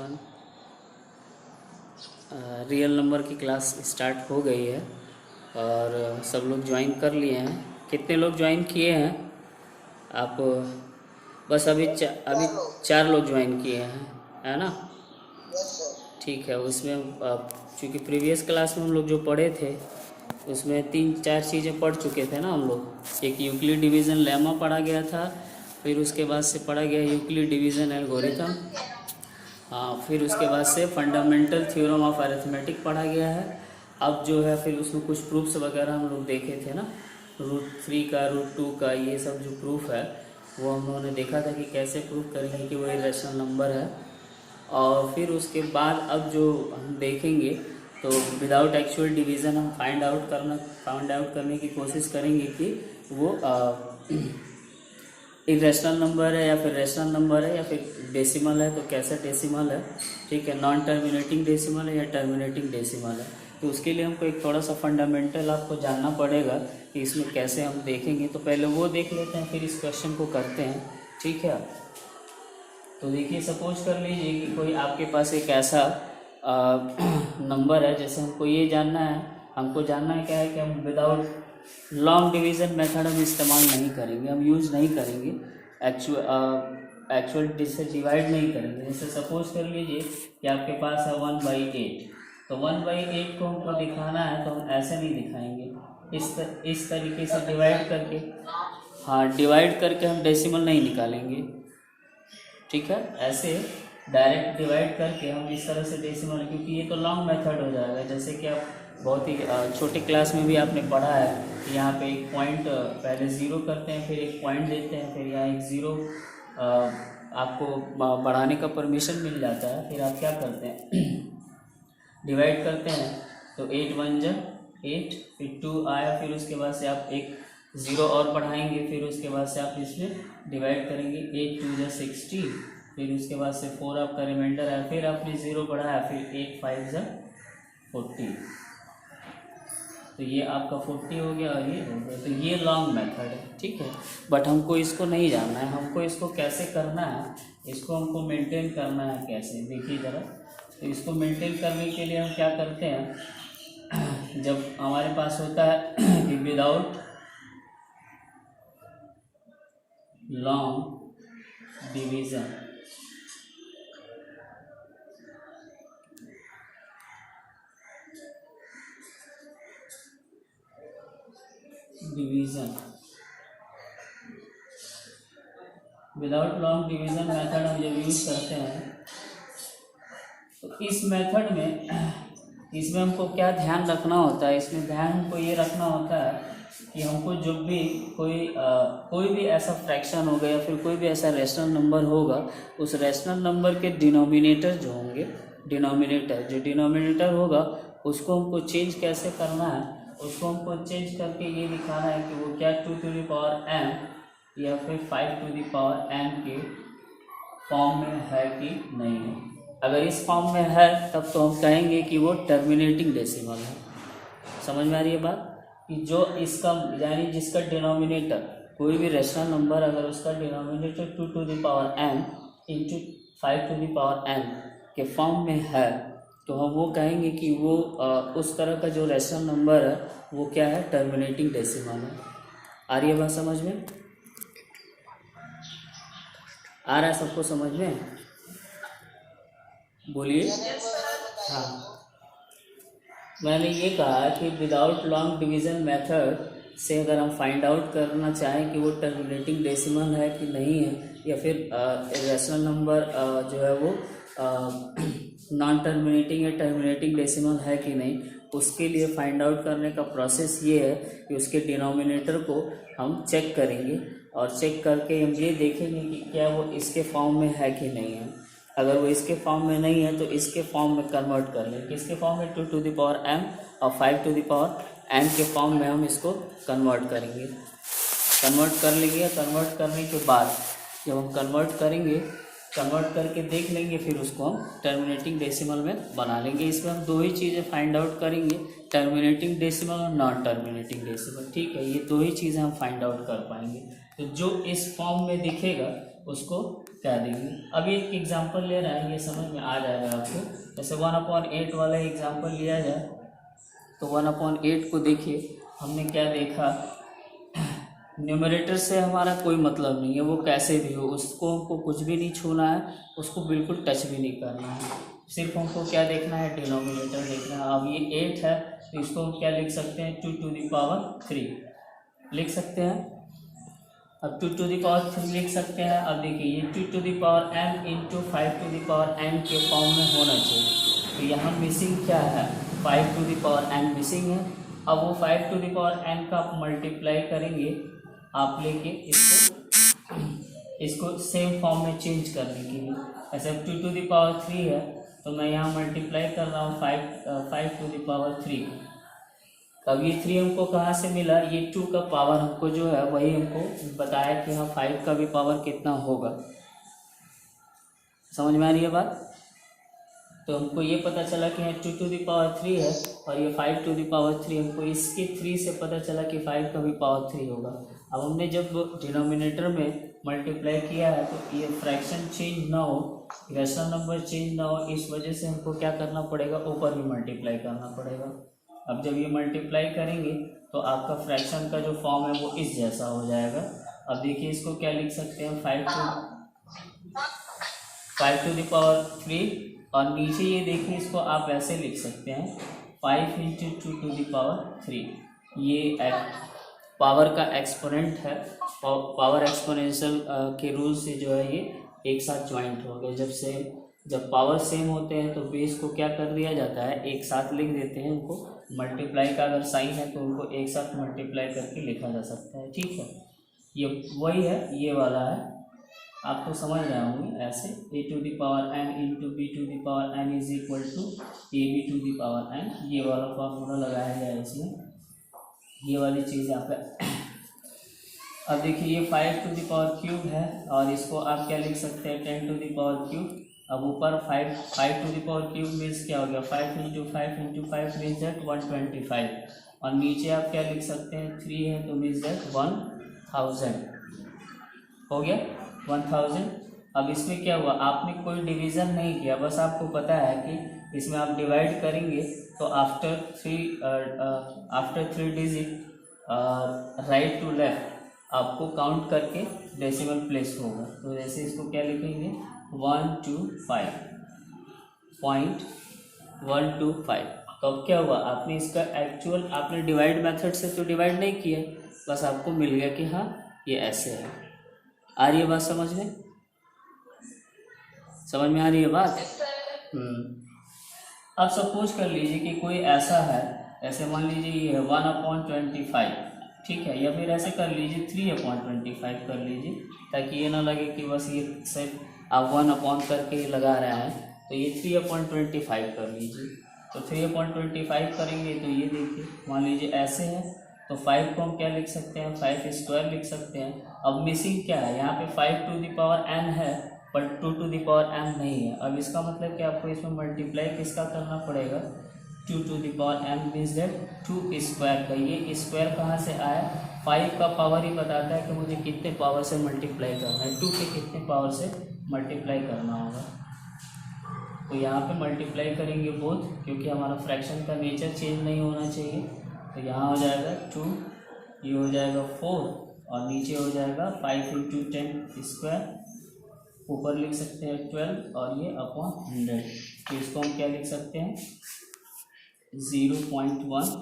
One. Real number की class start हो गई है और सब लोग ज्वाइन कर लिए हैं। कितने लोग ज्वाइन किए हैं आप? बस अभी 4 लोग ज्वाइन किए हैं, है ना? ठीक है। उसमें चूँकि प्रीवियस क्लास में हम लोग जो पढ़े थे उसमें 3-4 चीज़ें पढ़ चुके थे ना हम लोग। एक यूक्लिड डिवीज़न लेमा पढ़ा गया था, फिर उसके बाद से पढ़ा गया यूक्लिड डिवीज़न एल्गोरिथम। हाँ, फिर उसके बाद से फंडामेंटल थ्योरम ऑफ अरिथमेटिक पढ़ा गया है। अब जो है फिर उसमें कुछ प्रूफ्स वगैरह हम लोग देखे थे ना, √3 का, √2 का, ये सब जो प्रूफ है वो हम लोगों ने देखा था कि कैसे प्रूफ करेंगे कि वो इरेशनल नंबर है। और फिर उसके बाद अब जो हम देखेंगे तो विदाउट एक्चुअल डिवीज़न हम फाइंड आउट करने की कोशिश करेंगे कि वो इरेशनल नंबर है या फिर रेशनल नंबर है या फिर डेसिमल है तो कैसा डेसिमल है। ठीक है, नॉन टर्मिनेटिंग डेसिमल है या टर्मिनेटिंग डेसिमल है। तो उसके लिए हमको एक थोड़ा सा फंडामेंटल आपको जानना पड़ेगा कि इसमें कैसे हम देखेंगे। तो पहले वो देख लेते हैं, फिर इस क्वेश्चन को करते हैं। ठीक है, तो देखिए सपोज कर लीजिए कि कोई आपके पास एक ऐसा नंबर है, जैसे हमको ये जानना है, हमको जानना है क्या है कि हम विदाउट लॉन्ग डिवीज़न मेथड हम इस्तेमाल नहीं करेंगे, हम यूज़ नहीं करेंगे, एक्चुअल जिससे डिवाइड नहीं करेंगे। जैसे सपोज कर लीजिए कि आपके पास है 1/8, तो 1/8 को हमको दिखाना है तो हम ऐसे नहीं दिखाएंगे, इस तरीके से डिवाइड करके, हाँ डिवाइड करके हम डेसिमल नहीं निकालेंगे। ठीक है, ऐसे डायरेक्ट डिवाइड करके हम इस तरह से डेसिमल, क्योंकि ये तो लॉन्ग मेथड हो जाएगा। जैसे कि आप बहुत ही छोटे क्लास में भी आपने पढ़ा है कि यहाँ पे एक पॉइंट पहले ज़ीरो करते हैं, फिर एक पॉइंट देते हैं, फिर यहाँ एक ज़ीरो आपको बढ़ाने का परमिशन मिल जाता है। फिर आप क्या करते हैं डिवाइड करते हैं, तो 8 1 जा 8, फिर 2 आया, फिर उसके बाद से आप एक ज़ीरो और बढ़ाएंगे, फिर उसके बाद से आप इसमें डिवाइड करेंगे, 8 2 जा 60, फिर उसके बाद से 4 आपका रिमाइंडर है, फिर आपने ज़ीरो बढ़ाया, फिर 8 5 जा 40, तो ये आपका 40 हो गया और ये हो गया। तो ये लॉन्ग मेथड है, ठीक है। बट हमको इसको नहीं जानना है, हमको इसको कैसे करना है, इसको हमको मेंटेन करना है कैसे, देखिए ज़रा। तो इसको मेंटेन करने के लिए हम क्या करते हैं, जब हमारे पास होता है कि without long division, without long division method हम जब यूज़ करते हैं तो इस मेथड में, इसमें हमको क्या ध्यान रखना होता है, इसमें ध्यान हमको ये रखना होता है कि हमको जब भी कोई भी ऐसा फ्रैक्शन होगा या फिर कोई भी ऐसा रेशनल नंबर होगा, उस रेशनल नंबर के डिनोमिनेटर जो होंगे, डिनोमिनेटर होगा उसको हमको चेंज कैसे करना है, उसको हमको चेंज करके ये दिखाना है कि वो क्या 2m या फिर 5m के फॉर्म में है कि नहीं है। अगर इस फॉर्म में है तब तो हम कहेंगे कि वो टर्मिनेटिंग डेसिमल है। समझ में आ रही है बात, कि जो इसका यानी जिसका डिनोमिनेटर, कोई भी रेशनल नंबर अगर उसका डिनोमिनेटर 2m इंटू 5m के फॉर्म में है तो हम वो कहेंगे कि वो उस तरह का जो रेशनल नंबर है वो क्या है, टर्मिनेटिंग डेसिमल है। आ रही है बात समझ में? आ रहा है सबको समझ में? बोलिए। हाँ, मैंने ये कहा कि विदाउट लॉन्ग डिवीज़न मेथड से अगर हम फाइंड आउट करना चाहें कि वो टर्मिनेटिंग डेसिमल है कि नहीं है, या फिर रेशनल नंबर जो है वो नॉन टर्मिनेटिंग या टर्मिनेटिंग डेसिमल है कि नहीं, उसके लिए फाइंड आउट करने का प्रोसेस ये है कि उसके डिनोमिनेटर को हम चेक करेंगे और चेक करके हम ये देखेंगे कि क्या वो इसके फॉर्म में है कि नहीं है। अगर वो इसके फॉर्म में नहीं है तो इसके फॉर्म में कन्वर्ट कर लेंगे। किसके फॉर्म में? 2m और 5m के फॉर्म में हम इसको कन्वर्ट करेंगे, कन्वर्ट कर लेंगे। कन्वर्ट करने के बाद जब हम कन्वर्ट करेंगे, कन्वर्ट करके देख लेंगे, फिर उसको हम टर्मिनेटिंग डेसिमल में बना लेंगे। इसमें हम 2 ही चीज़ें फाइंड आउट करेंगे, टर्मिनेटिंग डेसिमल और नॉन टर्मिनेटिंग डेसिमल। ठीक है, ये 2 ही चीज़ें हम फाइंड आउट कर पाएंगे। तो जो इस फॉर्म में दिखेगा उसको क्या देंगे। अभी एक एग्जांपल ले रहा है, ये समझ में आ जाएगा आपको। जैसे 1/8 वाला एग्जांपल लिया जाए तो 1/8 को देखिए, हमने क्या देखा, न्यूमरेटर से हमारा कोई मतलब नहीं है, वो कैसे भी हो, उसको हमको कुछ भी नहीं छूना है, उसको बिल्कुल टच भी नहीं करना है, सिर्फ हमको क्या देखना है, डिनोमिनेटर देखना है। अब ये 8 है तो इसको हम क्या लिख सकते हैं, 2⁻³ लिख सकते हैं। अब 2⁻³ लिख सकते हैं। अब देखिए ये 2⁻n इंटू 5⁻n के फॉर्म में होना चाहिए। तो यहाँ मिसिंग क्या है, 5⁻n मिसिंग है। अब वो 5⁻n का आप मल्टीप्लाई करेंगे, आप लेके इसको सेम फॉर्म में चेंज करने के लिए। ऐसे अब 2⁻³ है तो मैं यहाँ मल्टीप्लाई कर रहा हूँ 5⁻3। अब ये 3 हमको कहाँ से मिला, ये 2 का पावर हमको जो है वही हमको बताया कि हाँ 5 का भी पावर कितना होगा। समझ में आ रही है बात। तो हमको ये पता चला कि यहाँ 2⁻3 है और ये 5⁻3, हमको इसके 3 से पता चला कि 5 का भी पावर 3 होगा। अब हमने जब डिनोमिनेटर में मल्टीप्लाई किया है तो ये फ्रैक्शन चेंज ना हो, रेशनल नंबर चेंज ना हो, इस वजह से हमको क्या करना पड़ेगा, ऊपर भी मल्टीप्लाई करना पड़ेगा। अब जब ये मल्टीप्लाई करेंगे तो आपका फ्रैक्शन का जो फॉर्म है वो इस जैसा हो जाएगा। अब देखिए इसको क्या लिख सकते हैं, 5⁻3 और नीचे ये देखिए इसको आप ऐसे लिख सकते हैं 5 × 2⁻3। ये पावर का एक्सपोनेंट है, पावर एक्सपोनेंशियल के रूल से जो है ये एक साथ ज्वाइंट हो गए। जब पावर सेम होते हैं तो बेस को क्या कर दिया जाता है, एक साथ लिख देते हैं। उनको मल्टीप्लाई का अगर साइन है तो उनको एक साथ मल्टीप्लाई करके लिखा जा सकता है। ठीक है, ये वही है, ये वाला है, आपको समझ रहे होंगे ऐसे। a⁴n into b⁴n is equal to ab⁴n, ये वाला फॉर्मूला लगाया गया है इसमें, ये वाली चीज़ यहाँ पे। अब देखिए ये 5⁵ है और इसको आप क्या लिख सकते हैं, 10⁵। अब ऊपर 5⁵ मीन्स क्या हो गया, 5 × 5 × 5 मीन्स दैट 125। और नीचे आप क्या लिख सकते हैं, 3 है तो मीन्स दैट 1000 हो गया, 1000। अब इसमें क्या हुआ, आपने कोई डिवीज़न नहीं किया, बस आपको पता है कि इसमें आप डिवाइड करेंगे तो after 3 digit right to left आपको काउंट करके डेसिमल प्लेस होगा। तो जैसे इसको क्या लिखेंगे, 125.125। तो अब क्या हुआ, आपने इसका एक्चुअल आपने डिवाइड मेथड से तो डिवाइड नहीं किया, बस आपको मिल गया कि हाँ ये ऐसे है। आ रही है बात समझ में, समझ में आ रही है बात। अब सपोज कर लीजिए कि कोई ऐसा है, ऐसे मान लीजिए ये है 1/25, ठीक है, या फिर ऐसे कर लीजिए 3/25 कर लीजिए, ताकि ये ना लगे कि बस ये सिर्फ आप 1 करके लगा रहे हैं। तो ये 3/25 कर लीजिए। तो 3/25 करेंगे तो ये देखिए, मान लीजिए ऐसे है तो 5 को हम क्या लिख सकते हैं, 5² लिख सकते हैं। अब मिसिंग क्या है, यहाँ पे 5⁻n है पर 2⁻n नहीं है। अब इसका मतलब कि आपको इसमें मल्टीप्लाई किसका करना पड़ेगा, 2⁻n मीन्स दैट 2² का। ये स्क्वायर कहाँ से आया, 5 का पावर ही बताता है कि मुझे कितने पावर से मल्टीप्लाई करना है, 2 के कितने पावर से मल्टीप्लाई करना होगा। तो यहाँ पे मल्टीप्लाई करेंगे बोथ, क्योंकि हमारा फ्रैक्शन का नेचर चेंज नहीं होना चाहिए। तो यहाँ हो जाएगा 2, ये हो जाएगा 4 और नीचे हो जाएगा 5 × 10², ऊपर लिख सकते हैं 12 और ये अपॉन 100। तो इसको हम क्या लिख सकते हैं, 0.12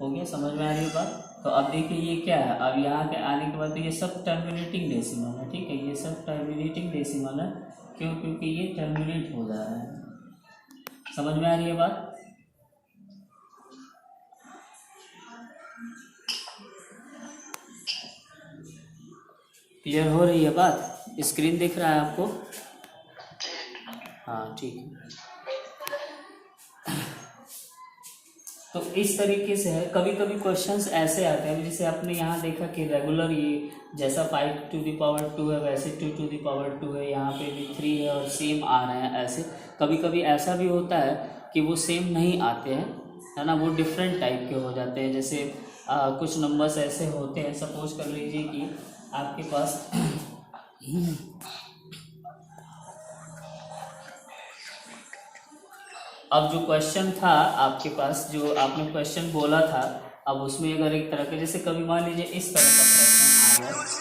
हो गया। समझ में आ रही है बात। तो अब देखिए ये क्या है, अब यहाँ के आने के बाद तो ये सब टर्मिनेटिंग डेसिमल है, ठीक है, ये सब टर्मिनेटिंग डेसिमल है। क्यों, क्योंकि ये टर्मिनेट हो जा रहा है। समझ में आ रही है बात। क्लियर हो रही है बात, स्क्रीन दिख रहा है आपको, हाँ ठीक है। तो इस तरीके से है। कभी कभी क्वेश्चंस ऐसे आते हैं, जैसे आपने यहाँ देखा कि रेगुलर ये जैसा 5⁻2 है वैसे 2⁻2 है, यहाँ पे भी 3 है और सेम आ रहे हैं ऐसे। कभी कभी ऐसा भी होता है कि वो सेम नहीं आते हैं, है ना, वो डिफरेंट टाइप के हो जाते हैं। जैसे कुछ नंबर्स ऐसे होते हैं, सपोज कर लीजिए कि आपके पास अब जो क्वेश्चन था आपके पास, जो आपने क्वेश्चन बोला था, अब उसमें अगर एक तरह के, जैसे कभी मान लीजिए इस तरह का फ्रैक्शन आ गया